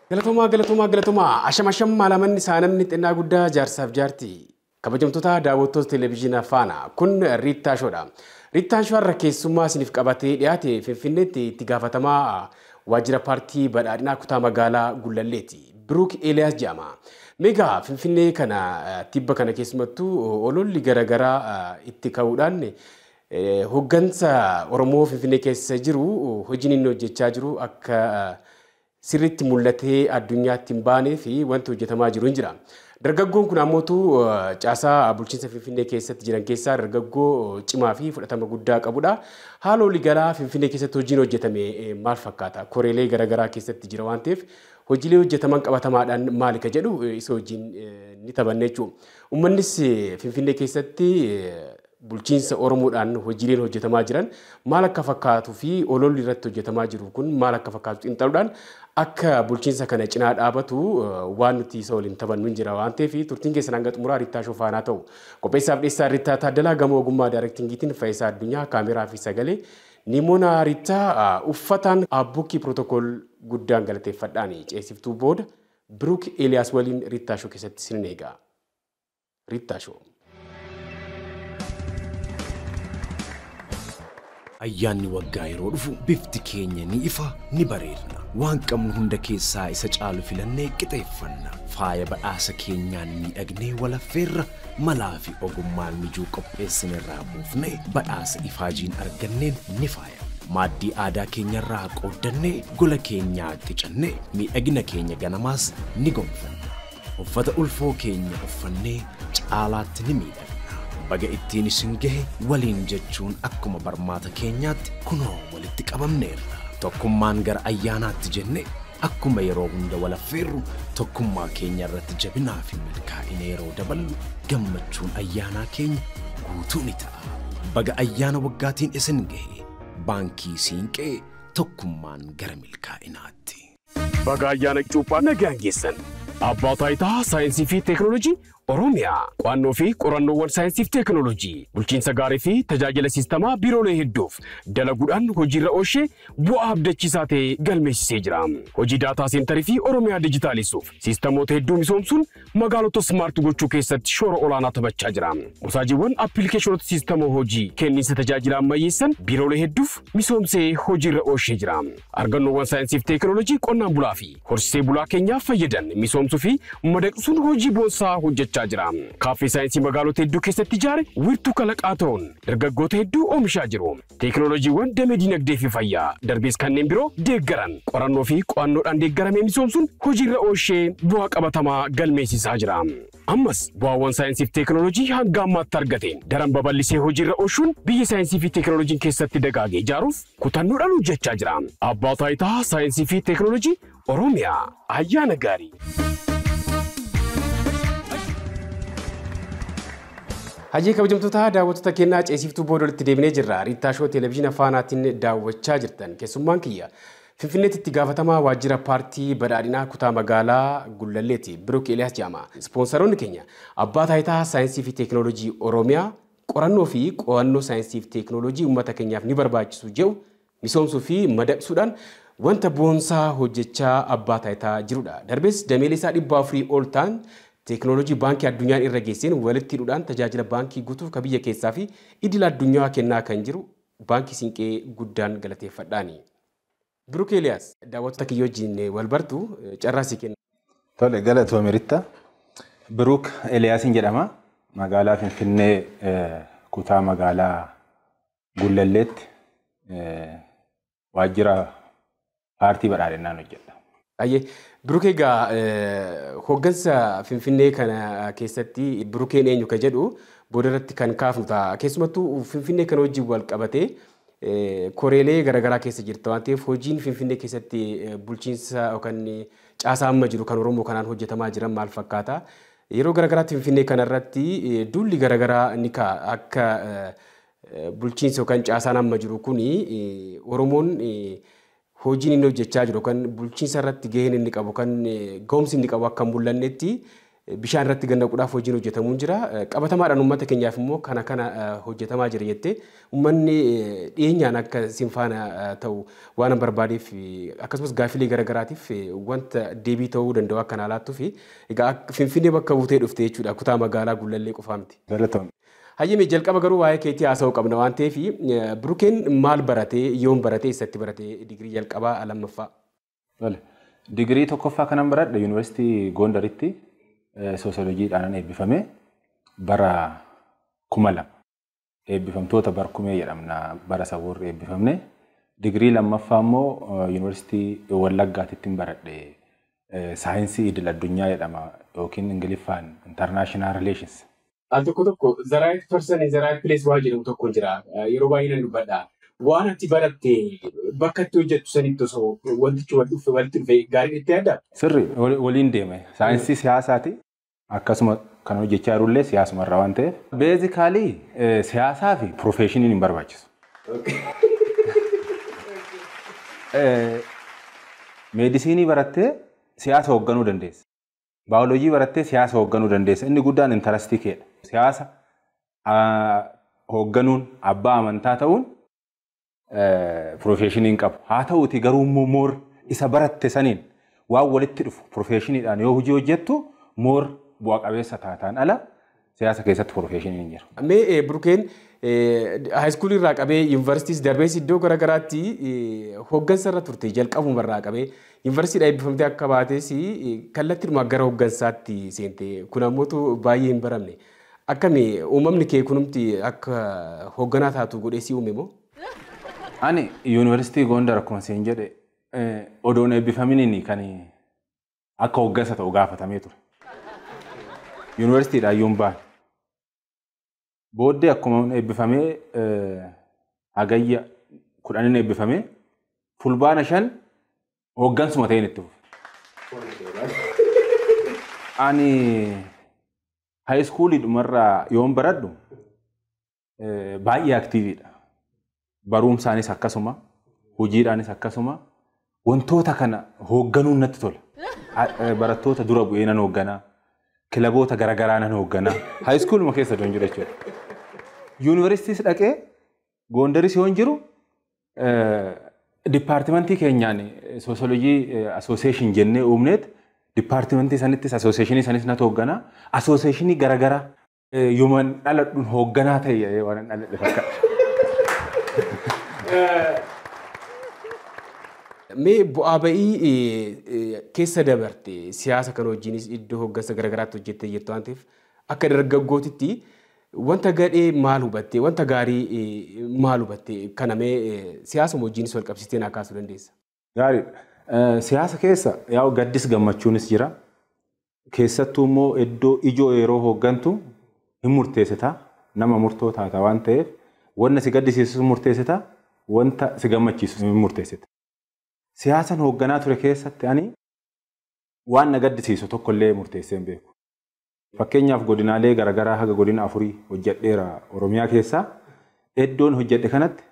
Galatoomaa asham malamanni saanamni xinnaa guddaa jaarsaaf jaarti kabajamtoota daawwattoota televezyiinii faana kun Riittaa Shoodha. Riittaan Shoo irra keessummaa isiniif qabatee dhiyaate Finfinneetti itti gaafatamaa waajjira paartii badhaadhinaa kutaa magaalaa Gullalleeti. Biruuk Eeliyaas jedhama. Meegaa Finfinnee kana tibba kana keessumattuu ololli garaagaraa itti ka'uudhaan hoggansa Oromoo Finfinnee keessa jiru hojiin inni hojjechaa jiru akka sirriitti mul'atee addunyaatti hin baanee fi wanti hojjetamaa jiru hin jira. Dargaggoon kun ammoo caasaa bulchiinsa Finfinnee keessatti jiran keessaa dargaggoo cimaa fi fudhatama guddaa qabudha. Haala waliigalaa Finfinnee keessatti hojiin hojjetame maal fakkaata? Koreelee garaagaraa keessatti jira waan ta'eef hojiilee hojjetaman qabatamaadhaan maali ka jedhu isa hojiin ni taphanne jechuudha. Uummannis Finfinnee keessatti bulchiinsa Oromoodhaan hojiileen hojjetamaa jiran maal akka fakkaatuu fi ololli irratti hojjetamaa jiru kun maal akka fakkaatu xiinxaluudhaan akka bulchiinsa kana cinaa dhaabatu waan nuti isa waliin taphannu hin jira waan ta'eef turtiin keessan hanga xumuraa Riittaa Shoo faanaa ta'u. Qopheessaaf dhiyeessaa Riittaa Taaddalaa gamoo ogummaa daayirektingiitiin Faayisaa Addunyaa kaameraa fi sagalee Nimoona Riittaa uffataan abbuukii pirootokool guddaan galateeffadhaan ceesiftuu booda Biruuk Eeliyaas waliin Riittaa Shoo keessatti sin eega. Riittaa Shoo. Ayyaanni waggaa yeroo dhufu bifti keenya ni ifa ni bareedna. Waan qabnu hunda keessaa isa caalu filannee qixeeffanna. Faaya badhaasa keenyaan miidhagnee walaffeerra malaa fi ogummaan mijuu qopheessinerraa buufnee badhaasa ifaajiin arganneen ni faaya. Maaddii aadaa keenyarraa qooddannee gola keenyaa qicannee miidhagina keenya ganamaas ni gonfanna. Uffata ulfoo keenya uffannee caalaatti ni miidhagna. Baga ittiin isin gahe waliin jechuun akkuma barmaata keenyaatti kunoo walitti qabamneerra. Tokkummaan gara ayyaanaatti jenne akkuma yeroo hunda walaffeerru tokkummaa keenya irratti jabinaa fi milkaa'ina yeroo daballu gammachuun ayyaanaa keenya guutuu ni ta'a. Baga ayyaana waggaatiin isin gahe baankii siinqee tokkummaan gara milkaa'inaatti. Baga ayyaana cuuphaa nagaan geessan. Abbaa taayitaa saayinsii fi teekinooloojii Oromiyaa qo'annoo fi qorannoowwan saayinsii fi teekinooloojii bulchiinsa gaarii fi tajaajila siistamaa biiroolee hedduuf dalaguudhaan hojiirra oolchee bu'aa abdachiisaa ta'e galmeessisee jira. Hojii daataa seentarii fi Oromiyaa dijitaalisuuf siistamoota hedduu misoomsuun magaalota smaart gochuu keessatti shoora olaanaa taphachaa jira. Musaajiiwwan appilikeeshinoota siistamoo hojii kenniinsa tajaajila ammayyeessan biiroolee hedduuf misoomsee hojiirra oolchee jira. Argannoowwan saayinsii fi teekinooloojii qonnaan bulaa fi horsiisee bulaa keenyaaf fayyadan misoomsuu fi madaqsuun hojii boonsaa hojjechaa jira. Kaaffee saayinsii magaalota hedduu keessatti ijaare wiirtuu kalaqaa ta'uun dargaggoota hedduu oomishaa jiru. Teekinooloojiiwwan damee dinagdee fi fayyaa darbees kanneen biroo deeggaran qorannoo fi qo'annoodhaan deeggaramee misoomsuun hojiirra oolchee bu'aa qabatamaa galmeessisaa jira. Ammas bu'aawwan saayinsii fi teekinooloojii hanga ammaatti argateen daran babal'isee hojiirra oolchuun biyya saayinsii fi teekinooloojiin keessatti dagaagee ijaaruuf kutannoodhaan hojjechaa jira. Abbaa taayitaa saayinsii fi teekinooloojii Oromiyaa ayyaana gaarii. Hajii kabajamtoota daawwattoota keenyaa ceesiftuu booda walitti deebinee jirra. Riittaa Shoo televezyiina faanaatiin daawwachaa jirtan. Keessummaan kiyya Finfinneetti itti gaafatamaa waajjira paartii badhaadhinaa kutaa magaalaa Gullalleeti Biruuk Eeliyaas jedhama. Ispoonsaroonni keenya abbaa taayitaa saayinsii fi teekinooloojii Oromiyaa qorannoo fi qo'annoo saayinsii fi teekinooloojii uummata keenyaaf ni barbaachisu jedhu misoomsuu fi madaqsuudhaan wanta boonsaa hojjechaa abbaa taayitaa jirudha. Darbees dameelee isaa 400 ol ta'an teekinooloojii baankii addunyaan irra geesseen walitti hidhuudhaan tajaajila baankii guutuuf ka biyya keessaa fi idil addunyaa kennaa kan jiru baankii siinqee guddaan galateeffadhaani. Biruuk Eeliyaas daawwattoota kiyya wajjin wal bartu carraa si kenna. Tole galatoomii Riittaa. Biruuk Eeliyaasiin jedhama. Magaalaa Finfinnee kutaa magaalaa Gullalleetti waajjira paartii badhaadhinaan hojjedha. Ayyee Biruuk egaa hoggansa Finfinnee kana keessatti Biruukeen eenyu ka jedhu booda irratti kan kaafnu ta'a. Keessumattuu Finfinnee kana wajjin wal qabatee koreelee garaagaraa keessa jirta waan ta'eef hojiin Finfinnee keessatti bulchiinsa yookaan caasaa amma jiru kan Oromoo kanaan hojjetamaa jiran maal fakkaata? Yeroo garaagaraatti Finfinnee kanarratti duulli garaagaraa ni ka'a akka bulchiinsa yookaan caasaan amma jiru kuni Oromoon hojiin inni hojjechaa jiru kan bulchiinsa irratti gaheen inni qabu kan gahumsi inni qabu akka mul'annetti bishaan irratti gannaquudhaaf hojiin hojjetamuun jira. Qabatamaadhaan uummata keenyaaf immoo kana hojjetamaa jira jettee uummanni dhiyeenyaan akka isin faana ta'u waan barbaadeef akkasumas gaaffilee garaagaraatiif wanta deebii ta'uu danda'u akka naalaattuu fi egaa Finfinnee bakka buutee dhufte jechuudha kutaa magaalaa Gullallee qofaa miti. Hayyame jalqaba garuu waa'ee keetii haasa'uu qabna waan ta'eef Birukeen maal baratee yoom baratee eessatti baratee digirii jalqabaa lammaffaa? Digirii tokkoffaa kanan baradhe Yuunivarsiitii Gondaritti soosiyooloojiidhaan eebbifame bara 2000 eebbifamtoota barkumee jedhamna bara saboorri eebbifamne. Digirii lammaffaa immoo Yuunivarsiitii Wallaggaatitti baradhe saayinsii idil addunyaa jedhama yookiin Ingiliffaan International Relations. Al tokko the right person in the right place waa jedhamu tokko jira yeroo baay'ee nan dubbadha. Waan ati baratte bakka itti hojjettu sanitti osoo wantichi walitti dhufe gaarii itti adda? Sirri waliin deeme. Saayinsii siyaasaati. Akkasuma kan hojjechaa jirullee siyaasuma irraa waan ta'eef. Beezikaalii siyaasaa fi piroofeeshiniin hin barbaachisu. Meedisinii barattee siyaasa hoogganuu dandeessa. Baayoloojii barattee siyaasa hoogganuu dandeessa. Inni guddaan intarastii keedha. Siyaasa hoogganuun abbaa amantaa ta'uun piroofeeshiniin qabu. Haa ta'uuti garuu moor isa baratte saniin waan walitti dhufu piroofeeshiniidhaan yoo hojii hojjettu moor bu'a qabeessa taataan ala siyaasa keessatti piroofeeshiniin hin jiru. Mee Birukeen haayiskuulii irraa qabee yuunivarsiitiis darbees iddoo garaagaraatti hooggansa irra turte jalqabuma irraa qabee yuunivarsiitiidhaa eebbifamtee akka baates kallattiidhuma gara hooggansaatti seente kun ammoo baay'ee hin baramne. Akkami uumamni kee kunumti akka hoogganaa taatu godhee si uume moo? Ani Yuunivarsiitii Gondar akkuma siin jedhe odoon eebbifaminiin kan akka hooggansa ta'u gaafatamee ture. Yuunivarsiitiidhaan yoon baane. Booddee akkuma eebbifamee hagayya 10 eebbifamee fulbaana 5 hooggansuma ta'een itti fufe. Ani haayiskuulii dhumarraa yoon baradhu baay'ee aktiiviidha. Barumsaanis akkasuma, hojiidhaanis akkasuma wantoota kana hoogganuun natti tola. Barattoota dura bu'ee nan hoogganaa, kilaboota garaagaraa nan hoogganaa. Haayiskuuluma keessa doon jiru jechuudha. Yuunivarsiitiis dhaqee Gondaris yoon jiru dipaartimentii keenyaan soosiyooloojii asooseeshin jennee uumneet dipaartimentii sanittis asooseeshinii sanis natu hoogganaa. Asooseeshinii garaagaraa yooman dhaladhuun hoogganaa ta'e waan dhaladhe fakkaata. Mee bu'aa ba'ii keessa dabarte siyaasa kan hojiinis iddoo hooggansa garaagaraatti hojjettee jirtu waan ta'eef akka dargaggootitti wanta gadhee maal hubattee wanta gaarii maal hubattee kana mee siyaasa hojiinis wal qabsiistee naa kaasuu dandeessa? Gaariidha. Siyaasa keessa yaa gaddis gammachuunis jira. Keessattuu immoo iddoo ijoo yeroo hooggantu hin murteessita. Nama murtoo taata waan ta'eef wanna si gaddisiisu murteessita. Wanta si gammachiisu murteessita. Siyaasan hoogganaa ture keessatti ani waan na gaddisiisu tokkollee murteessee hin beeku. Fakkeenyaaf godinaalee garaagaraa haga godina 4 hojjedheera Oromiyaa keessaa iddoon hojjedhe kanatti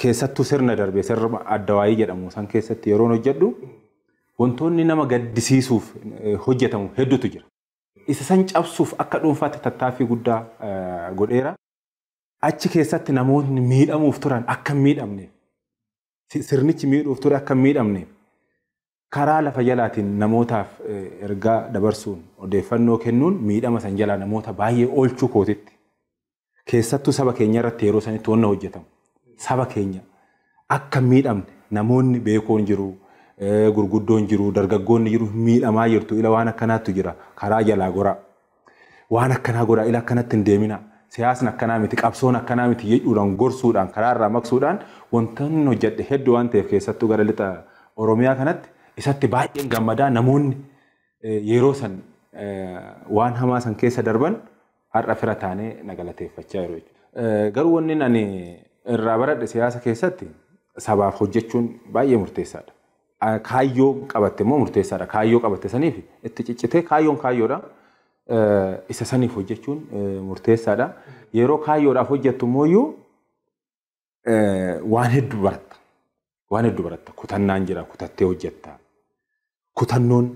keessattuu sirna darbee sirna addawaayii jedhamu san keessatti yeroon hojjedhu wantoonni nama gaddisiisuuf hojjetamu hedduutu jira. Isa san cabsuuf akka dhuunfaatti tattaaffii guddaa godheera. Achi keessatti namoonni miidhamuuf turan akka miidhamneef sirnichi miidhuuf ture akka miidhamneef karaa lafa jalaatiin namootaaf ergaa dabarsuun odeeffannoo kennuun miidhama san jalaa namoota baay'ee oolchuu kootitti keessattuu saba keenya irratti yeroo sanitti wanna hojjetamu saba keenya akka miidhamne namoonni beekoon jiru gurguddoon jiru dargaggoonni jiru miidhamaa jirtu ila waan akkanaattu jira karaa jalaa goraa waan akkanaa goraa ila akkanatti hin deemina. Siyaasni akkanaa miti qabsoon akkanaa miti jedhuudhaan gorsuudhaan karaa irraa maqsuudhaan wantoonni hojjedhe hedduu waan ta'eef keessattuu gara lixa Oromiyaa kanatti isatti baay'een gammadaa namoonni yeroo san waan hamaa san keessa darban har'a fira taanee nagalateeffachaa jiru jechuudha. Garuu wanni ani irraa baradhe siyaasa keessatti sabaaf hojjechuun baay'ee murteessaadha. Kaayyoo qabatte immoo murteessaadha. Kaayyoo qabatte saniif itti ciccitee kaayyoon kaayyoodha. Isa saniif hojjechuun murteessaadha. Yeroo kaayyoodhaaf hojjettu immoo waan hedduu baratta. Waan hedduu baratta. Kutannaan jira. Kutattee hojjetta. Kutannoon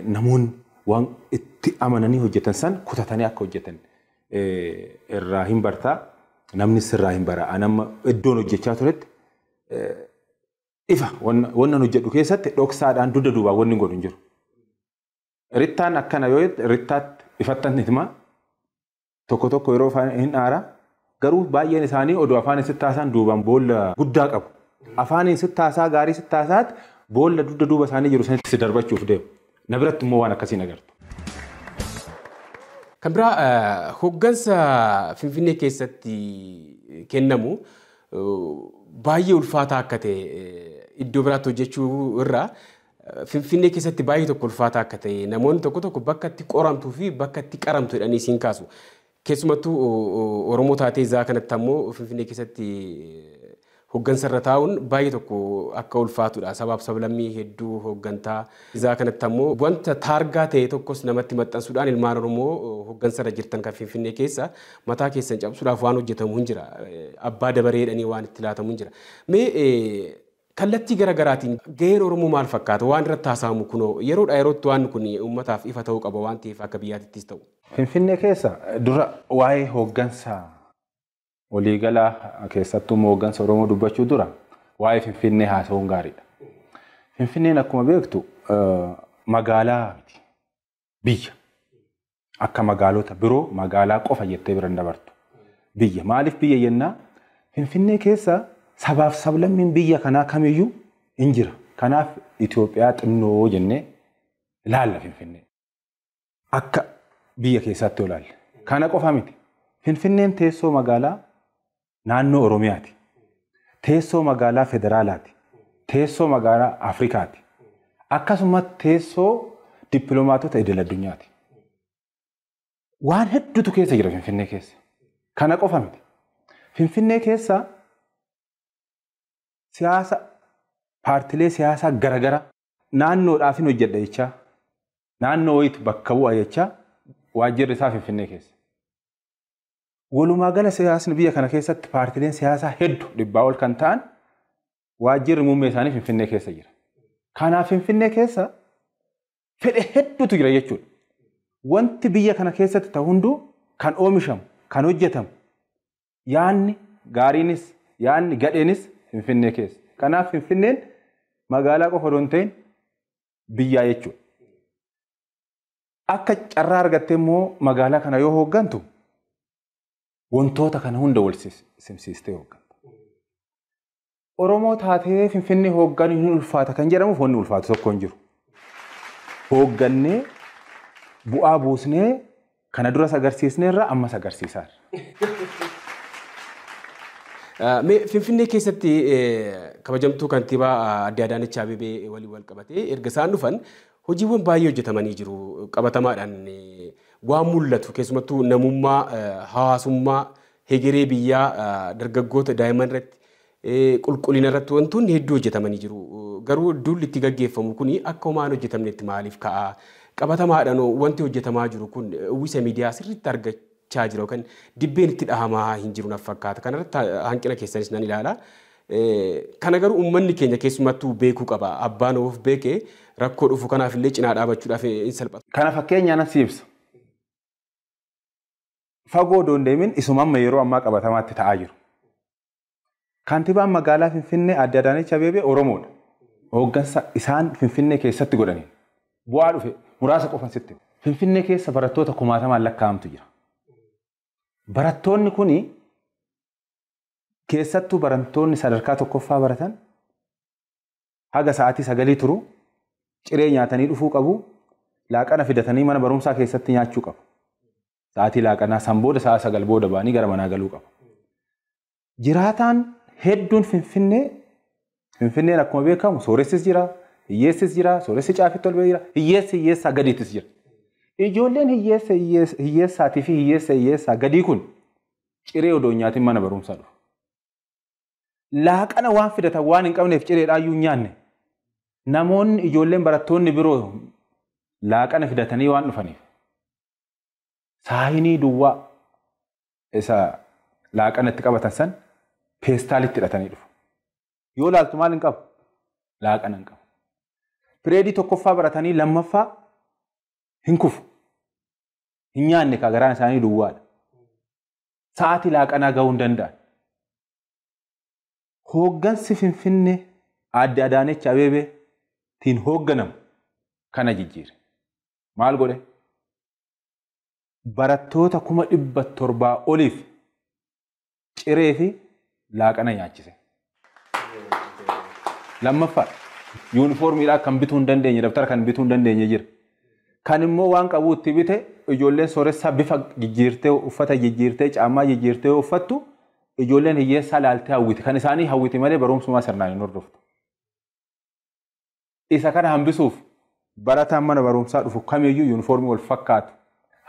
namoonni waan itti amananii hojjetan san kutatanii akka hojjetan irraa hin bartaa namni sirraa hin bara anama iddoon hojjechaa turetti ifa wannan hojjedhu keessatti dhoksaadhaan dudda duubaa wanni godhu hin jiru. Rittaan akkana yoo rittaatti ifattan hitima tokko tokko yeroo hin aara garuu baay'een isaanii oduu afaan sittaasan duubaan boolla guddaa qabu. Afaan sittaasaa gaarii sittaasaatti boolla dudda duuba isaanii jiru sanitti si darbachuuf deemu. Na biratti immoo waan akkasiin agartu. Kan biraa hoggansa Finfinnee keessatti kennamu baay'ee ulfaataa akka ta'e iddoo biraatti hojjechuu irraa Finfinnee keessatti baay'ee tokko ulfaataa akka ta'e namoonni tokko tokko bakka itti qoramtuu fi bakka itti qaramtu jedhanii siin kaasu. Keessumattuu Oromoo taatee isaa kanatti ammoo Finfinnee keessatti hoggansa irra taa'uun baay'ee tokko akka ulfaatudha. Sabaaf sablammii hedduu hoggantaa isaa kanatti ammoo wanta taargaa ta'e tokkos namatti maxxansuudhaan ilmaan Oromoo hoggansa irra jirtan kan Finfinnee keessa mataa keessan cabsuudhaaf waan hojjetamu hin jira. Abbaa dabareedhanii waan itti laatamu hin jira. Mee kallattii garaagaraatiin gaheen Oromoo maal fakkaata? Waan irratti haasa'amu kunoo yeroodhaa yerootti waan kun uummataaf ifa ta'uu qaba waan ta'eef akka biyyaatittis ta'u. Finfinnee keessa dura waa'ee hoggansa waliigalaa keessattuu hoggansa Oromoo dubbachuu dura waa'ee Finfinnee haasa'uun gaariidha. Finfinneen akkuma beektu magaalaa miti. Biyya. Akka magaalota biroo magaalaa qofa jettee bira dabartu. Biyya. Maaliif biyya jennaa? Finfinnee keessa sabaaf sablammiin biyya kanaa kamiyyuu hin jira. Kanaaf Itoophiyaa xinnoo jennee ilaalla Finfinnee. Akka biyya keessatti olaalle. Kana qofa miti. Finfinneen teessoo magaalaa naannoo Oromiyaati. Teessoo magaalaa federaalaati. Teessoo magaalaa Afrikaati. Akkasumas teessoo dippiloomaatota idil addunyaati. Waan hedduutu keessa jira Finfinnee keessa. Kana qofa miti. Finfinnee keessa siyaasa paartilee siyaasaa garagara naannoodhaaf hin hojjedha jechaa naannoo wayitu bakka bu'a jechaa waajjirri isaa Finfinnee keessa. Walumaa gala siyaasni biyya kana keessatti paartileen siyaasaa hedduu dhibbaa ol kan ta'an waajjirri muummee isaanii Finfinnee keessa jira. Kanaaf Finfinnee keessa fedhe hedduutu jira jechuudha. Wanti biyya kana keessatti ta'u hunduu kan oomishamu, kan hojjetamu yaanni gaariinis yaanni gadheenis Finfinnee keessa. Kanaaf Finfinneen magaalaa qofa osoo hin ta'in biyyaa jechuudha. Akka carraa argattee immoo magaalaa kana yoo hooggantu wantoota kana hunda wal simsiistee hoogganta. Oromoo taatee Finfinnee hoogganuu hin ulfaata kan jedhamuuf wanni ulfaatu tokko hin jiru. Hooggannee bu'aa buusnee kana duras agarsiisneerra ammas agarsiisaarra. Finfinnee keessatti kabajamtuu kantiibaa Aadde Adaanech Abeebee waliin wal qabatee erga isaan dhufan hojiiwwan baay'ee hojjetamanii jiru. Qabatamaadhaan waan mul'atu keessumattuu namummaa hawaasummaa hegeree biyyaa dargaggoota daa'imman irratti qulqullina irratti wantoonni hedduu hojjetamanii jiru. Garuu duulli itti gaggeeffamu kun akka homaan hojjetamnetti maaliif ka'a? Qabatamaadhaan wanti hojjetamaa jiru kun uwwisa miidiyaa sirriitti argachaa jira yookaan dibbeen itti dhahamaa hin jiru naaf fakkaata. Kanarratti hanqina keessanis nan ilaala. Kana garuu uummanni keenya keessumattuu beekuu qaba. Abbaan of beekee rakkoo dhufu kanaaf illee cinaa dhaabachuudhaaf hin salphatu. Kana fakkeenyaan as ibsa. Fagoo deemin isumamma yeroo ammaa qabatamaatti ta'aa jiru. Kantiibaan magaalaa Finfinnee Aadde Adaanech Abeebee Oromoodha. Hooggansa isaan Finfinnee keessatti godhaniin. Bu'aa dhufe muraasa qofan sitti. Finfinnee keessa barattoota 1000 lakkaa'amtu jira. Barattoonni kuni keessattuu barattoonni sadarkaa tokkoffaa baratan haga sa'aatii 9 turu ciree nyaatanii dhufuu qabu laaqana fidatanii mana barumsaa keessatti nyaachuu qabu. Sa'aatii laaqanaa san booda sa'a 9 booda ba'anii gara manaa galuu qabu. Jiraataan hedduun Finfinneen akkuma beekamu sooressis jira, hiyyeessis jira, sooressi caafitti ol ba'ee jira, hiyyeessaa gadiittis jira. Ijoolleen hiyyeessaatii fi hiyyeessaa gadii kun ciree odoo nyaatiin mana barumsaa dhufu. Laaqana waan fidatan waan hin qabneef cireedhaayyuu hin nyaanne. Namoonni ijoolleen barattoonni biroo laaqana fidatanii waan dhufaniif. Saayinii duwwaa isa laaqana itti qabatan san peestaalitti hidhatanii dhufu. Yoo laaltu maal hin qabu? Laaqana hin qabu. Pireedii tokkoffaa baratanii lammaffaa hin kufu. Hin nyaanne ka garaan isaanii duwwaadha. Sa'aatii laaqanaa gahuu hin danda'an. Hooggansi Finfinnee Aadde Adaanech Abeebeetiin hoogganamu kana jijjiire. Maal godhe? Barattoota 700,000 oliif ciree fi laaqana nyaachise. Lammaffaa yuunifoormiidhaa kan bituu hin dandeenye, dabtara kan bituu hin dandeenye jira. Kan immoo waan qabu itti bite ijoolleen sooressaa bifa jijjiirtee uffata jijjiirtee caammaa jijjiirtee uffattu ijoolleen hiyyeessaa laaltee hawwiti. Kan isaanii hawwiti malee barumsumaa sirnaan hin hordoftu. Isa kana hambisuuf barataan mana barumsaa dhufu kamiyyuu yuunifoormii wal fakkaatu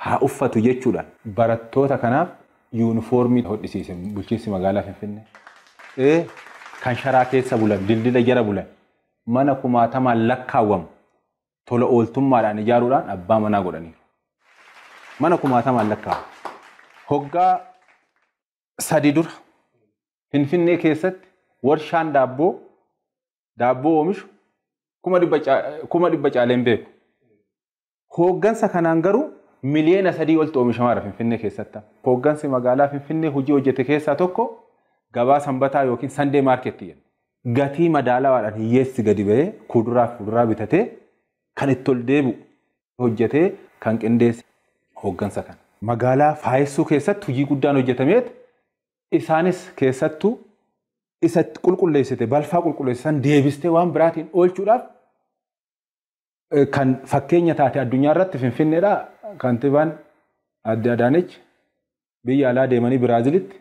haa uffatu jechuudhaan barattoota kanaaf yuunifoormii hodhisiise bulchiinsi magaalaa Finfinnee. Kan sharaa keessa bulan, dildila jara bulan, mana 60,000 lakkaawwamu tola ooltummaadhaan ijaaruudhaan abbaa manaa godhaniiru. Mana 60,000 lakkaawwamu. Hoggaa 3 dura Finfinnee keessatti warshaan daabboo oomishu 100,000 caaleen beeku. Hooggansa kanaan garuu miliyoona 3 oltu oomishamaadha Finfinnee keessatti. Hooggansi magaalaa Finfinnee hojii hojjete keessaa tokko gabaa sanbataa yookiin Sandee maarkeettii jedhama. Gatii madaalawaadhaan hiyyeessi gadi ba'ee kuduraa fi fuduraa bitatee kan itti ol deebi'u hojjetee kan qindeesse hooggansa kana. Magaalaa faayessuu keessatti hojii guddaan hojjetameet isaanis keessattuu isa qulqulleessite balfaa qulqulleessisan deebistee waan biraatiin oolchuudhaaf kan fakkeenya taate addunyaa irratti Finfinneedhaa kantiibaan Aadde Adaanech biyya alaa deemanii Biraazilitti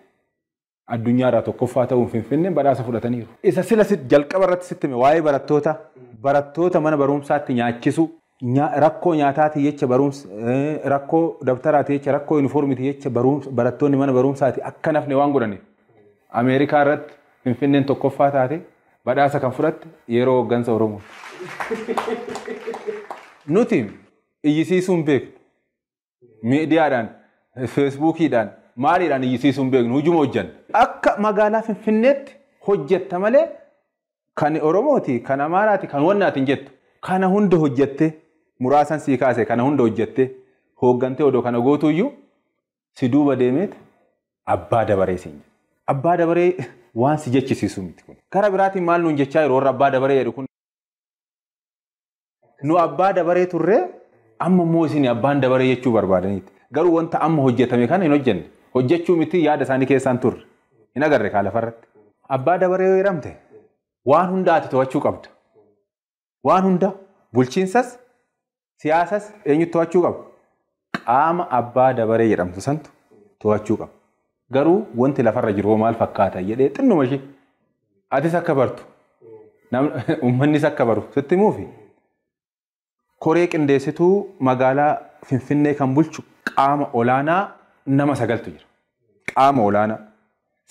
addunyaa irraa tokkoffaa ta'uun Finfinneen badhaasa fudhataniiru. Isa sila jalqaba irratti sitti hime waa'ee barattoota mana barumsaatti nyaachisu rakkoo nyaataati jecha barumsa rakkoo dabtaraati jecha rakkoo yuunifoormiiti jecha barattoonni mana barumsaati akka nafne waan godhaniif Ameerikaa irratti Finfinneen tokkoffaa taate badhaasa kan fudhatte yeroo hooggansa Oromoo. Nuti iyyisiisuun beeknu miidiyaadhaan feesbuukiidhaan maaliidhaan iyyisiisuun beeknu hujuma hojjanna. Akka magaalaa Finfinneetti hojjetta malee kan Oromooti, kan Amaaraati, kan Wannaatiin jettu. Kana hunda hojjette muraasan sii kaase kana hunda hojjette hooggantee odoo kana gootuyyuu si duuba deemeet abbaa dabaree siin. Abbaa dabaree waan si jechisiisu miti kun. Karaa biraatiin maal nuun jechaa yeroo warra abbaa dabaree jedhu kun. Nu abbaa dabaree turree amma immoo isin abbaan dabaree jechuu barbaadaniiti. Garuu wanta amma hojjetame kana hin hojjenne. Hojjechuu miti yaada isaanii keessaan turre. Hin agarre kaa lafarratti. Abbaa dabaree yoo jedhamte waan hunda ati to'achuu qabda. Waan hunda bulchiinsas siyaasas eenyutti to'achuu qabu. Qaama abbaa dabaree jedhamtu santu to'achuu qabu. Garuu wanti lafarra jiru maal fakkaata jedhee xinnuma ishee atis akka bartu uummannis akka baru sitti muufi. Koree qindeessituu magaalaa Finfinnee kan bulchu qaama olaanaa nama 9tu jira. Qaama olaanaa.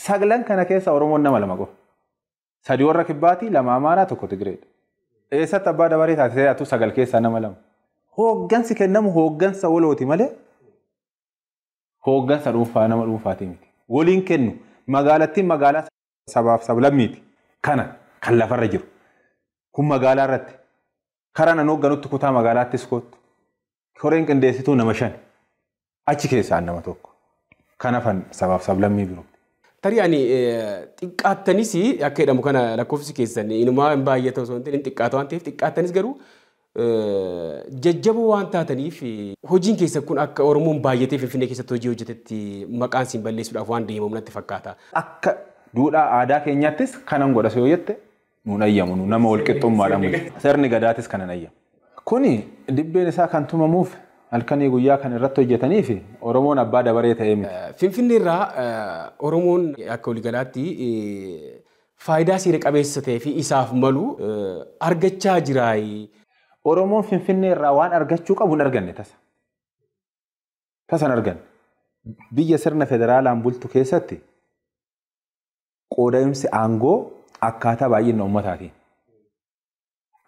9 kana keessa Oromoon nama 2 qofa. 3 warra Kibbaati, 2 Amaaraa, 1 Tigireedha. Eessatti abbaa dabaree taatee atu 9 keessaa nama 2. Hooggansi kennamu hooggansa walooti malee hooggansa dhuunfaa nama dhuunfaati miti. Waliin kennu magaalattiin magaalaa sabaaf sablammiiti. Kana kan lafarra jiru. Kun magaalaa irratti. Karaa nan hoogganutti kutaa magaalaattis kootu. Koreen qindeessituu nama 5. Achi keessaa nama 1. Kanafan sabaaf sablammii biroo. Tarii ani xiqqaattanis akka jedhamu kana lakkoofsi keessan inumaa hin baay'ata osoo hin ta'in xiqqaata waan ta'eef xiqqaattanis garuu jajjaboo waan taataniif hojiin keessa kun akka Oromoon baay'atee Finfinnee keessatti hojii hojjetetti maqaan siin balleessuudhaaf waan deemamu natti fakkaata. Akka duudhaa aadaa keenyaattis kanan godha yoo jette nuun ayyamu nama walqixxummaadhaan mul'isa. Sirni gadaatis kanan ayyamu. Kuni dibbeen isaa kan tumamuuf halkanii guyyaa kan irratti hojjetanii fi Oromoon abbaa dabaree ta'ee miti. Finfinnee irraa Oromoon akka waliigalaatti faayidaa seera qabeessa ta'ee fi isaaf malu argachaa jira. Oromoon Finfinnee irraa waan argachuu qabu hin arganne tasa. Tasan arganne. Biyya sirna federaalaan bultu keessatti qoodamsi aangoo akkaataa baay'ina uummataatiin.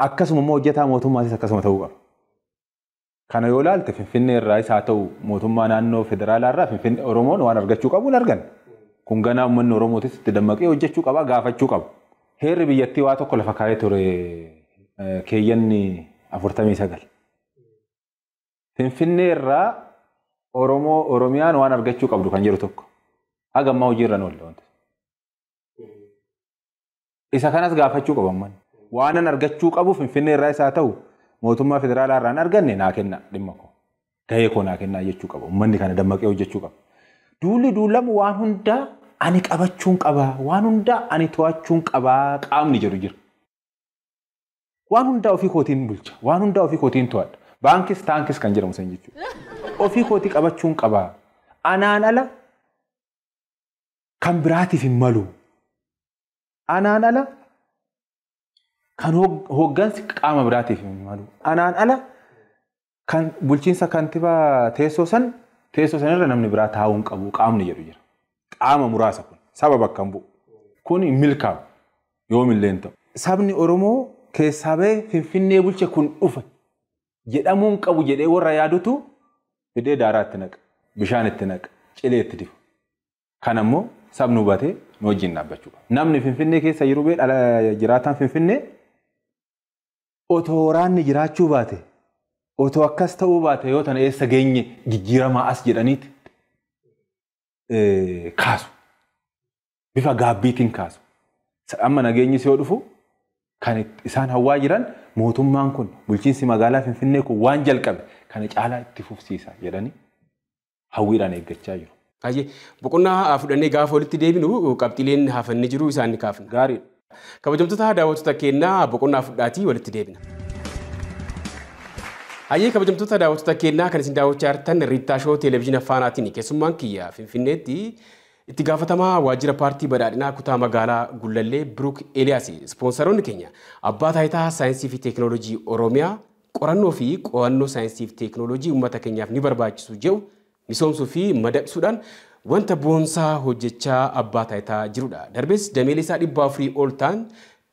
Akkasuma immoo hojjetaa mootummaatis akkasuma ta'uu qaba. Kana yoo ilaalte Finfinnee irraa isaa ta'u mootummaa naannoo federaalaa irraa Finfinnee Oromoon waan argachuu qabu hin arganne. Kun ganaa uummanni Oromootis itti dammaqee hojjechuu qaba, gaafachuu qaba. Heerri biyyattii waa tokko lafa kaa'ee ture keeyyanni 49. Finfinnee irraa Oromiyaan waan argachuu qabdu kan jiru tokko. Haga ammaa hojii irra oolle wanta. Isa kanas gaafachuu qaban. Waan argachuu qabu Finfinnee irraa isaa ta'u mootummaa federaalaa irraa arganne naa kenna dhimma koo. Gahee koo naa kennaa jechuu qaba. Uummanni kana dammaqee hojjechuu qaba. Duulli duulamu waan hundaa ani qabachuun qabaa. Waan hundaa ani to'achuun qabaa qaamni jedhu jira. Waan hundaa ofii kootiin bulcha. Waan hundaa ofii kootiin to'adha. Baankis taankis kan jedhamu san jechuudha. Ofii kootii qabachuun qabaa. Anaan ala kan biraatiif hin malu. Anaan ala kan hooggansi qaama biraatiif hin malu. Anaan ala kan bulchiinsa kantiibaa teessoo sanirra namni biraa taa'uun qabu qaamni jedhu jira. Qaama muraasa kun saba bakka hin bu'u. Kun hin milkaa'u yoomillee hin ta'u. Sabni Oromoo keessaa bahee Finfinnee bulche kun dhufa jedhamuun qabu jedhee warra yaadutu fidee daaraa itti naqa, bishaan itti naqa, cilee itti dibu. Kan ammoo sabni hubatee nu wajjin dhaabbachuu qaba. Namni Finfinnee keessa jiru bee jiraataan Finfinnee otoo waraanni jiraachuu baate, otoo akkas ta'uu baate yoo tana eessa geenye jijjiiramaa as jedhaniiti kaasu. Bifa gaabbiitiin kaasu. Amma nageenyi yoo dhufu kan isaan hawwaa jiran mootummaan kun bulchiinsi magaalaa Finfinnee kun waan jalqabe kana caalaa itti fufsiisa jedhanii hawwiidhaan eeggachaa jiru. Baay'ee boqonnaa fudhannee gaafa walitti deebinu qabxiileen hafannee jiru isaan ni kaafna. Gaariidha. Kabajamtoota daawwattoota keenyaa boqonnaa fudhaatii walitti deebina. Hayyee kabajamtoota daawwattoota keenyaa kan isin daawwachaa jirtan Riittaa Shoo Televezyiina Faanaatiin keessummaan kiyya Finfinneetti itti gaafatamaa waajjira paartii badhaadhinaa kutaa magaalaa Gullallee Biruuk Eeliyaas ispoonsaroonni keenya abbaa taayitaa saayinsii fi teekinooloojii Oromiyaa qorannoo fi qo'annoo saayinsii fi teekinooloojii uummata keenyaaf ni barbaachisu jedhu misoomsuu fi madaqsuudhaan wanta boonsaa hojjechaa abbaa taayitaa jirudha. Darbees dameelee isaa 400 ol ta'an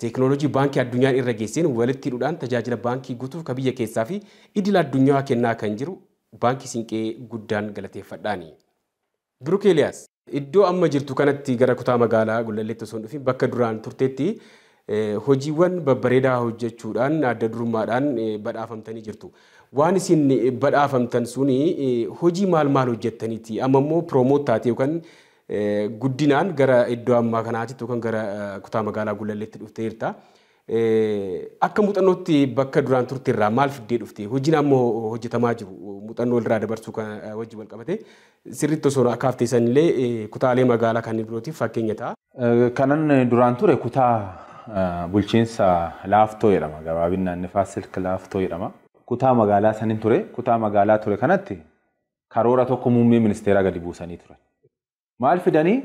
teekinooloojii baankii addunyaan irra geesseen walitti hidhuudhaan tajaajila baankii guutuuf ka biyya keessaa fi idil addunyaa kennaa kan jiru baankii Siinqee guddaan galateeffadhaani. Biruuk Eeliyaas iddoo amma jirtu kanatti gara kutaa magaalaa Gullalleetti osoo hin dhufin bakka duraan turteetti hojiiwwan babbareedaa hojjechuudhaan adda durummaadhaan badhaafamtanii jirtu. Waan isin badhaafamtan suni hojii maal hojjettaniiti? Amma immoo piroomoot taatee yookaan guddinaan gara iddoo ammaa kanaatti yookaan gara kutaa magaalaa Gullalleetti dhufteerta. Akka muuxannootti bakka duraan turte irraa maal fiddee dhufte? Hojiin ammoo hojjetamaa jiru muuxannoo irraa dabarsuu kan wajji wal qabate sirriitti osoo akka hafteessan illee kutaalee magaalaa kan birootiif fakkeenya ta'a. Kanan duraan ture kutaa bulchiinsa Laaftoo jedhama. Gabaabinaan Nifaas Silk Laaftoo jedhama. Kutaa magaalaa sanin ture. Kutaa magaalaa ture kanatti karoora tokko muummee ministeeraa gadi buusanii turan. Maal fidanii?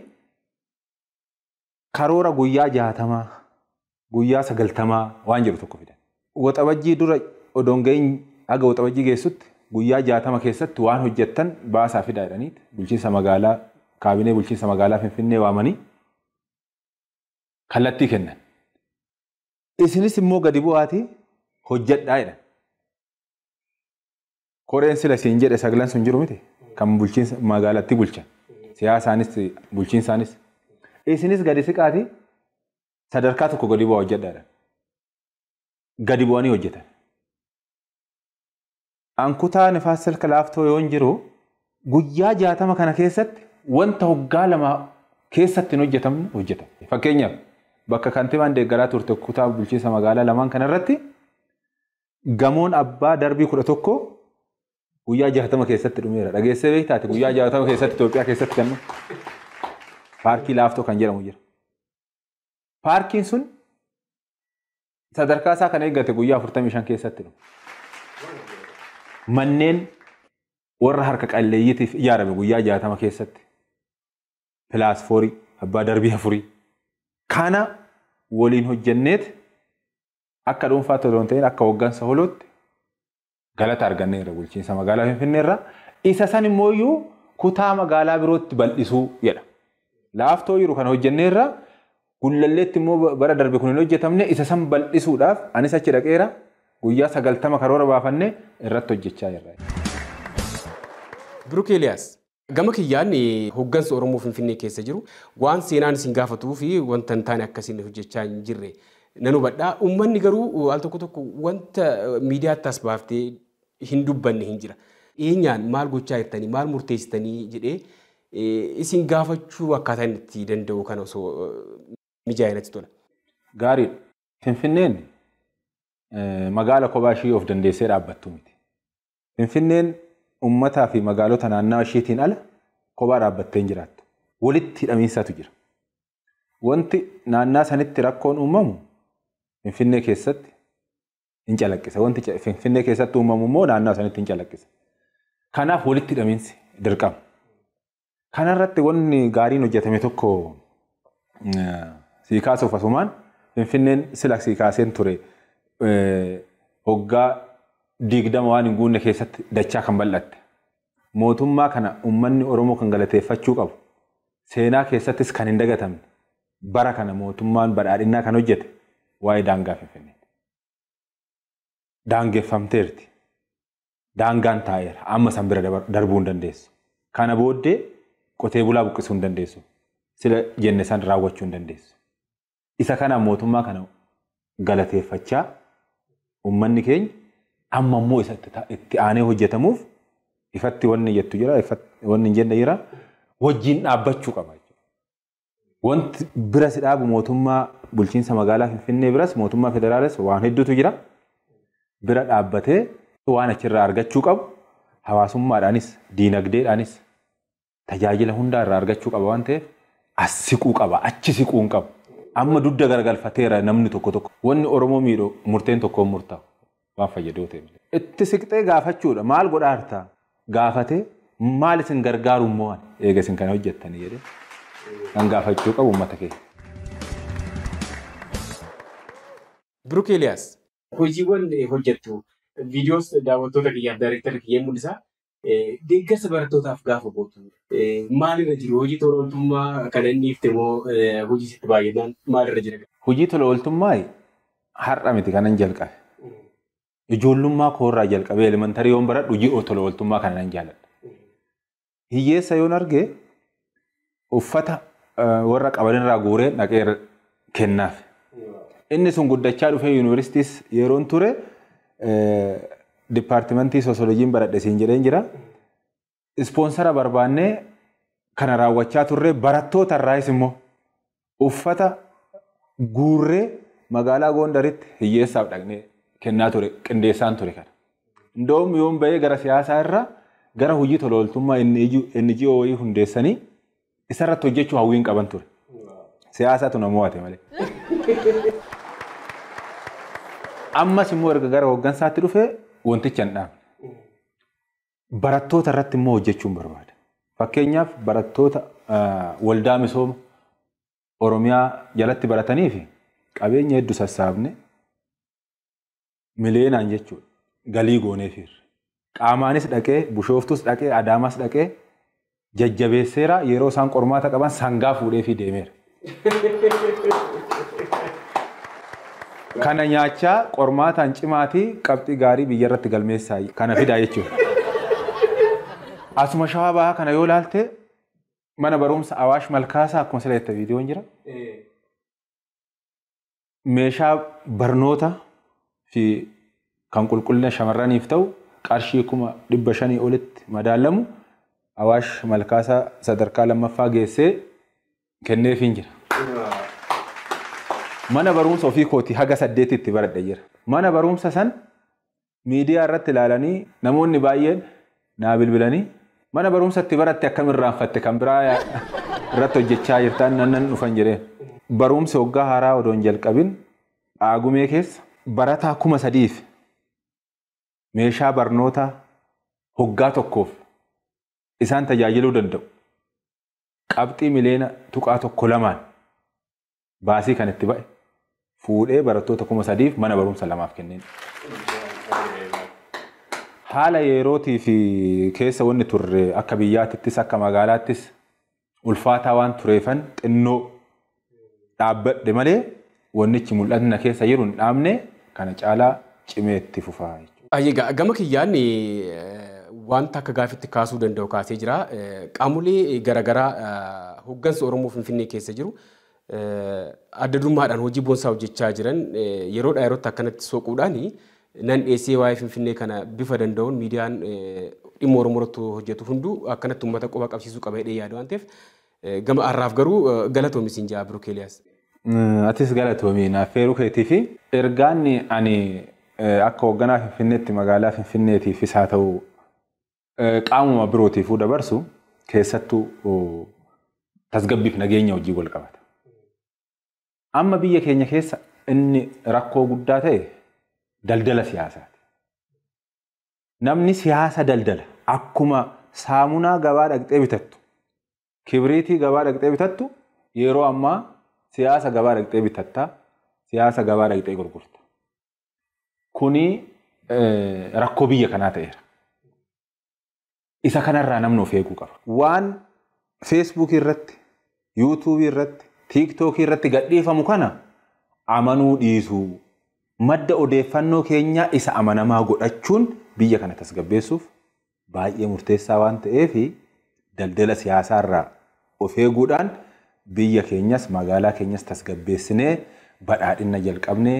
Karoora guyyaa 60 guyyaa 90 waan jiru tokko fidan. Waxabajjii dura odoon gahin aga waxabajjii geessutti guyyaa 60 keessatti waan hojjettan baasaa fidaa jedhaniiti bulchiinsa magaalaa kaabinee bulchiinsa magaalaa Finfinnee waamanii kallattii kennan. Isinis immoo gadi bu'aatii hojjedhaa jedhan. Koreen sila siin jedhe saglan sun jiru miti kan bulchiinsa magaalatti bulchan. Siyaasaanis bulchiinsaanis. Isinis gadi siqaatii sadarkaa tokko gadi bu'aa hojjedhaadha. Gadi bu'anii hojjetan. An kutaa Nifaas Silk Laaftoo yoon jiru guyyaa 60 kana keessatti wanta hoggaa lama keessatti hin hojjetamne hojjetan. Fakkeenyaaf bakka kantiibaan deeggaraa turte kutaa bulchiinsa magaalaa lamaan kanarratti gamoon abbaa darbii 11 guyyaa 60 keessatti dhumeera. Dhageessee beektaati guyyaa 60 keessatti Itoophiyaa keessatti kan paarkii Laaftoo kan jedhamu jira. Paarkiin sun sadarkaa isaa kan eeggate guyyaa 45 keessatti dhume. Manneen warra harka qalleeyyiitiif ijaarame guyyaa 60 keessatti. Pilaasfoorii abbaa darbii 4. Kana waliin hojjenneet akka dhuunfaatti osoo hin ta'in akka hoggansa holootti galata arganneerra bulchiinsa magaalaa Finfinneerra. Isa san immoo kutaa magaalaa birootti bal'isuu jedha. Laaftoo jiru kana hojjenneerra Gullalleetti immoo bara darbe kun hin hojjetamne isa san bal'isuudhaaf anis achi dhaqeera guyyaa 90 karoora baafannee irratti hojjechaa jirra. Biruuk Eeliyaas gama kiyyaan hoggansa Oromoo Finfinnee keessa jiru waan seenaan isin gaafatuu fi wanta hin taane akkasiin hojjechaa hin jirre nan hubadhaa. Uummanni garuu al tokko wanta miidiyaatti as baaftee hin dubbanne hin jira. eenyaan maal gochaa jirtanii maal murteessitanii jedhee isin gaafachuu akkaataan itti danda'u kana osoo mijaa'inatti tola. Gaariidha. Finfinneen magaala kophaa ishee of dandeessee dhaabbattu miti. Finfinneen uummataa fi magaalota naannawaa isheetiin ala kophaa dhaabbattee hin jiraattu. Walitti hidhamiinsaatu jira. Wanti naannaa sanitti rakkoon uumamu Finfinnee keessatti hin calaqqisa. Wanti Finfinnee keessatti uumamu immoo naannaa sanitti hin calaqqisa. Kanaaf walitti hidhamiinsi dirqama. Kanarratti wanni gaariin hojjetame tokko sii kaasuuf asumaan Finfinneen sila sii kaaseen ture hoggaa 20 waan hin guunne keessatti dachaa kan bal'atte. Mootummaa kana uummanni Oromoo kan galateeffachuu qabu. Seenaa keessattis kan hin dagatamne. Bara kana mootummaan badhaadhinaa kan hojjete waa'ee daangaa Finfinnee. Daangeffamteerti. Daangaan taa'eera. Amma san bira darbuu hin dandeessu. Kana booddee qotee bulaa buqqisuu hin dandeessu. Sila jenne san raawwachuu hin dandeessu. Isa kana mootummaa kana galateeffachaa uummanni keenya amma immoo isa itti aanee hojjetamuuf ifatti wanni jettu jira, wanni hin jenne jira, wajjin dhaabbachuu qaba. Wanti bira si dhaabu mootummaa bulchiinsa magaalaa Finfinnee biras mootummaa federaalis waan hedduutu jira. Bira dhaabbatee waan achirraa argachuu qabu hawaasummaadhaanis diinagdeedhaanis tajaajila hundaa irraa argachuu qaba waan ta'eef as siquu qaba, achi siquu hin qabu. Amma dudda garagalfateera namni tokko tokko. Wanni Oromoo miidhu murteen tokkoon murtaa'u waan fayyadoo ta'e. Itti siqxee gaafachuudha. Maal godhaa jirtaa? Gaafatee maal isin gargaaru immoo eega isin kana hojjettanii jedhee kan gaafachuu qabu uummata keenya. Birook Eliyaas hojiiwwan hojjettu viidiyoos daawwattoota kiyyaaf daayireektarri kiyyeen mul'isa. Deeggarsa barattootaaf gaafa gootu maalirra jiru? Hojii tola ooltummaa kana inni ifte moo hojii sitti baay'inaan maalirra jira? Hojii tola ooltummaa har'a miti kanan jalqabe. Ijoollummaa koorraa jalqabee elementarii yoon baradhu hojii tola ooltummaa kana nan jaalladha. Hiyyeessa yoon arge uffata warra qabanirraa guuree dhaqee kennaaf. Inni sun guddachaa dhufee yuunivarsiitiis yeroon ture Dipaartimentii Soosolojiin baradhe siin jedheen jira. Ispoonsara barbaannee kana raawwachaa turre barattoota irraayis immoo uffata guurree magaalaa Gondaritti hiyyeessaaf dhaqnee kennaa ture, qindeessaan ture kana. Ndoom yoon bahee gara siyaasaa irraa gara hojii tola ooltummaa NGO wayii hundeessanii isarratti hojjechuu hawwiin qaban ture. Siyaasaatu nama mo'ate malee. Ammas immoo erga gara hooggansaatti dhufee wanticha hin dhaabne. Barattoota irratti immoo hojjechuun barbaada. Fakkeenyaaf barattoota waldaa misooma Oromiyaa jalatti baratanii fi qabeenya hedduu sassaabne mileenaan jechuudha. Galii gooneefiirra. Qaamaanis dhaqee, Bushooftus dhaqee, Adaamas dhaqee jajjabeesseera yeroo isaan qormaata qaban sangaa fuudhee fi deemeera. Kana nyaachaa qormaataan cimaatii qabxii gaarii biyya irratti galmeessaa kana fidaa jechuudha. Asuma Shawaa Bahaa kana yoo ilaalte mana barumsa Awaash Malkaasaa akkuma sila jette viidiyoon jira. Meeshaa barnoota fi kan qulqullina shamarraniif ta'u qarshii 500 olitti madaalamu Awaash Malkaasaa sadarkaa lammaffaa geessee kenneefiin jira. Mana barumsa ofii kooti haga 8 itti baradhe jira. Mana barumsa san miidiyaa irratti ilaalanii namoonni baay'een naa bilbilanii mana barumsa itti baratte akkam irraanfatte kan biraa irratti hojjechaa jirtaan nan dhufan jedheen. Barumsi waggaa haaraa odoon jalqabin Dhaagumee keessa barataa 3,000 meeshaa barnoota waggaa tokkoof isaan tajaajiluu danda'u. Qabxii miliyoona tuqaa 1-2 baasii kan itti ba'e. Fuudhee barattoota 3,000 mana barumsa 2 kenneen. Haala yerootii fi keessa wanni turre akka biyyaattis akka magaalaattis ulfaataa waan tureefan xinnoo dhaabbadhe malee wannichi mul'atna keessa jiru hin dhaabne kana caalaa cimee itti fufaa. Gama kiyyaan wanta akka gaafitti kaasuu danda'u kaasee jira. Qaamolee garaagaraa hooggansa Oromoo Finfinnee keessa jiru. Adda durummaadhaan hojii boonsaa hojjechaa jiran yeroodhaa yerootti akkanatti soquudhaan nan dhiyeessee waa'ee Finfinnee kana bifa danda'uun miidiyaan dhimma Oromoo hojjetu hunduu akkanatti uummata qofa qabsiisuu qaba jedhee yaadu waan ta'eef gama arraaf garuu galatoomi siin jaa Birook Eeliyaas. Atis galatoomi naafeeruu keetii fi ergaan ani akka hoogganaa Finfinneetti magaalaa Finfinneetiifis haa ta'u qaamuma birootiifuu dabarsu keessattuu tasgabbiif nageenya hojii wal qabata. Amma biyya keenya keessa inni rakkoo guddaa ta'e daldala siyaasaati. Namni siyaasa daldala akkuma saamunaa gabaa dhaqxee bitattu kibriitii gabaa dhaqxee bitattu yeroo ammaa siyaasa gabaa dhaqxee bitattaa siyaasa gabaa dhaqxee gurgurta. Kuni rakkoo biyya kanaa ta'eera. Isa kanarraa namni of eeguu qaba. Waan Facebook irratti, YouTube irratti, TikTok irratti gadhiifamu kana amanuu dhiisuu madda odeeffannoo keenya isa amanamaa godhachuun biyya kana tasgabbeessuuf baay'ee murteessaa waan ta'eef daldala siyaasaarraa of eeguudhaan biyya keenyas magaalaa keenyas tasgabbeessinee badhaadhina jalqabnee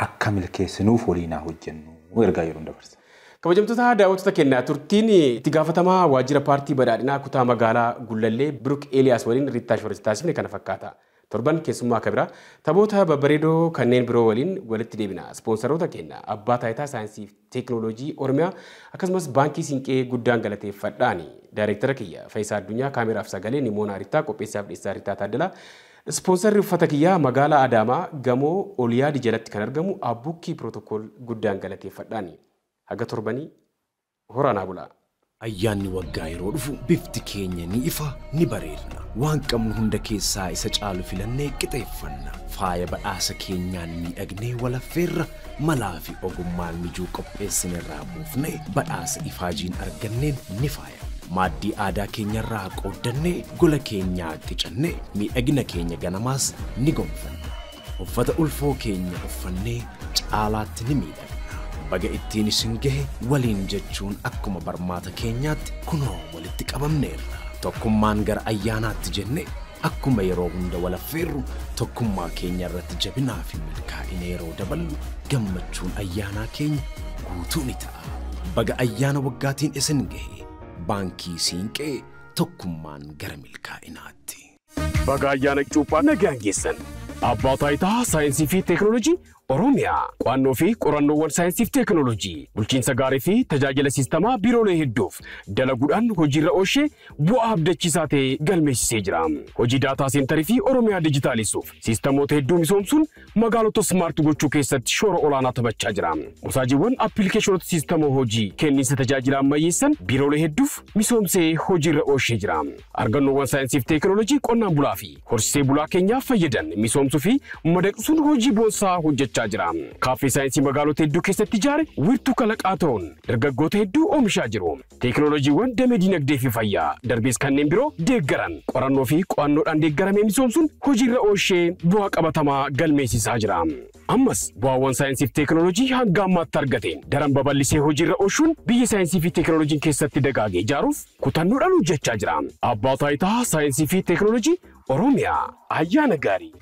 akka milkeessinuuf waliin hojjennu ergaa yeroo dabarsa. Kabajamtoota daawwattoota keenyaa turtiin itti gaafatamaa waajjira paartii badhaadhinaa kutaa magaalaa Gullallee Birook Eeliyaas waliin Riittaa Shoorris taasifne kana fakkaata. Torban keessummaa kabira taphoota babbareedoo kanneen biroo waliin walitti deebina. Ispoonsaroota keenya abbaa taayitaa saayinsii fi teekinooloojii Oromiyaa akkasumas baankii Siinqee guddaan galateeffadhaani. Daayireektara kiyya Faayisaa Addunyaa kaameraaf sagalee Nimoonaa Riittaa qopheessaaf dhiyeessaa Riittaa Taaddalaa. Ispoonsarri uffata kiyyaa magaalaa Adaamaa gamoo Oliyaadi jalatti kan argamu Abbukkii Pirootokool guddaan galateeffadhaani. Haga torbanii horaanaa bulaa. Ayyaanni waggaa yeroo dhufu bifti keenya ni ifa ni bareedna. Waan qabnu hunda keessaa isa caalu filannee qixeeffanna. Faaya badhaasa keenyaan miidhagnee walaffeerra malaa fi ogummaan mijuu qopheessinerraa buufnee badhaasa ifaajiin arganneen ni faaya. Maaddii aadaa keenyarraa qooddannee gola keenyaa qicannee miidhagina keenya ganamaas ni gonfanna. Uffata ulfoo keenya uffannee caalaatti ni miidhagna. Baga ittiin isin gahe waliin jechuun akkuma barmaata keenyaatti kunoo walitti qabamneerra. Tokkummaan gara ayyaanaatti jenne akkuma yeroo hunda walaffeerru tokkummaa keenya irratti jabinaa fi milkaa'ina yeroo daballu gammachuun ayyaanaa keenya guutuu ni ta'a. Baga ayyaana waggaatiin isin gahe baankii Siinqee tokkummaan gara milkaa'inaatti. Baga ayyaana cuuphaa nagaan geessan. Abbaa taayitaa saayinsii fi teekinooloojii Oromiyaa qo'annoo fi qorannoowwan saayinsii fi teekinooloojii bulchiinsa gaarii fi tajaajila siistamaa biiroolee hedduuf dalaguudhaan hojiirra oolchee bu'aa abdachiisaa ta'e galmeessisee jira. Hojii daataa seentarii fi Oromiyaa dijitaalisuuf siistamoota hedduu misoomsuun magaalota smaart gochuu keessatti shoora olaanaa taphachaa jira. Musaajiiwwan appilikeeshinoota siistamoo hojii kenniinsa tajaajila ammayyeessan biiroolee hedduuf misoomsee hojiirra oolchee jira. Argannoowwan saayinsii fi teekinooloojii qonnaan bulaa fi horsiisee bulaa keenyaaf fayyadan misoomsuu fi madaqsuun hojii boonsaa hojjechaa jira. Kaaffee saayinsii magaalota hedduu keessatti ijaare wiirtuu kalaqaa ta'uun dargaggoota hedduu oomishaa jiru. Teekinooloojiiwwan damee dinagdee fi fayyaa darbees kanneen biroo deeggaran qorannoo fi qo'annoodhaan deeggaramee misoomsuun hojiirra oolchee bu'aa qabatamaa galmeessisaa jira. Ammas bu'aawwan saayinsii fi teekinooloojii hanga ammaatti argateen daran babal'isee hojiirra oolchuun biyya saayinsii fi teekinooloojiin keessatti dagaagee ijaaruuf kutannoodhaan hojjechaa jira. Abbaa taayitaa saayinsii fi teekinooloojii Oromiyaa ayyaana gaarii.